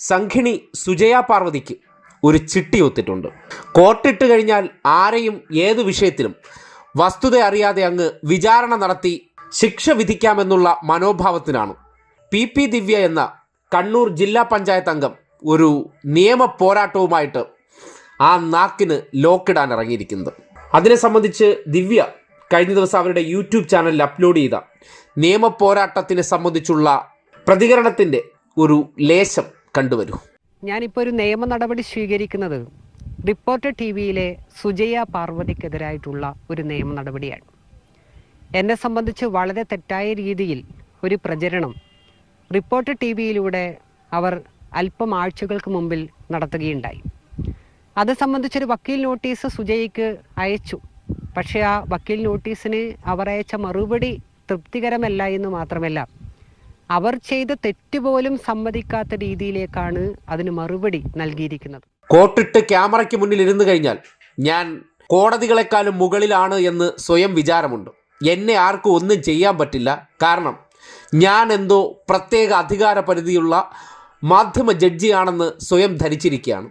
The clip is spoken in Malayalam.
സംഘിണി സുജയ പാർവതിക്ക് ഒരു ചിട്ടി ഒത്തിട്ടുണ്ട്. കോർട്ടിട്ട് കഴിഞ്ഞാൽ ആരെയും ഏതു വിഷയത്തിലും വസ്തുത അറിയാതെ അങ്ങ് വിചാരണ നടത്തി ശിക്ഷ വിധിക്കാമെന്നുള്ള മനോഭാവത്തിനാണ് പി ദിവ്യ എന്ന കണ്ണൂർ ജില്ലാ പഞ്ചായത്ത് അംഗം ഒരു നിയമ പോരാട്ടവുമായിട്ട് ആ നാക്കിന് ലോക്കിടാൻ ഇറങ്ങിയിരിക്കുന്നത്. അതിനെ സംബന്ധിച്ച് ദിവ്യ കഴിഞ്ഞ ദിവസം അവരുടെ യൂട്യൂബ് ചാനലിൽ അപ്ലോഡ് ചെയ്ത നിയമ പോരാട്ടത്തിനെ സംബന്ധിച്ചുള്ള പ്രതികരണത്തിൻ്റെ ഒരു ലേശം കണ്ടുവരൂ. ഞാനിപ്പോൾ ഒരു നിയമ നടപടി സ്വീകരിക്കുന്നത് റിപ്പോർട്ടർ ടിവിയിലെ സുജയ പാർവതിക്കെതിരായിട്ടുള്ള ഒരു നിയമ നടപടിയാണ്. എന്നെ സംബന്ധിച്ച് വളരെ തെറ്റായ രീതിയിൽ ഒരു പ്രചരണം റിപ്പോർട്ടർ ടിവിയിലൂടെ അവർ അല്പം ആഴ്ചകൾക്ക് മുമ്പിൽ നടത്തുകയുണ്ടായി. അത് സംബന്ധിച്ചൊരു വക്കീൽ നോട്ടീസ് സുജയ്ക്ക് അയച്ചു. പക്ഷേ ആ വക്കീൽ നോട്ടീസിന് അവർ അയച്ച മറുപടി തൃപ്തികരമല്ല എന്ന് മാത്രമല്ല, അവർ ചെയ്ത തെറ്റുപോലും സമ്മതിക്കാത്ത രീതിയിലേക്കാണ് അതിന് മറുപടി നൽകിയിരിക്കുന്നത്. കോർട്ടിട്ട് ക്യാമറയ്ക്ക് മുന്നിൽ ഇരുന്ന് കഴിഞ്ഞാൽ ഞാൻ കോടതികളെക്കാളും മുകളിലാണ് എന്ന് സ്വയം വിചാരമുണ്ട്. എന്നെ ആർക്കും ഒന്നും ചെയ്യാൻ പറ്റില്ല. കാരണം ഞാൻ എന്തോ പ്രത്യേക അധികാര പരിധിയുള്ള മാധ്യമ ജഡ്ജിയാണെന്ന് സ്വയം ധരിച്ചിരിക്കുകയാണ്.